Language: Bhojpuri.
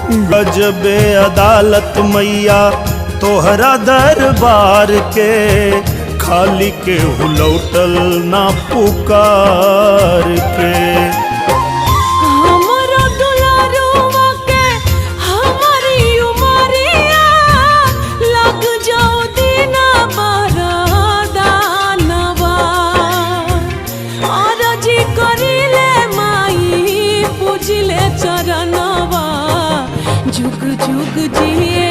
गजबे अदालत मैया तोहरा दरबार के, खाली के लौटल ना पुकार के। हमारा दुलारुआ के हमारी उमरिया, लग जाओ दीना बरदानवा। अरजी करिले माई पूजिले चरणवा, जुग जुग जिए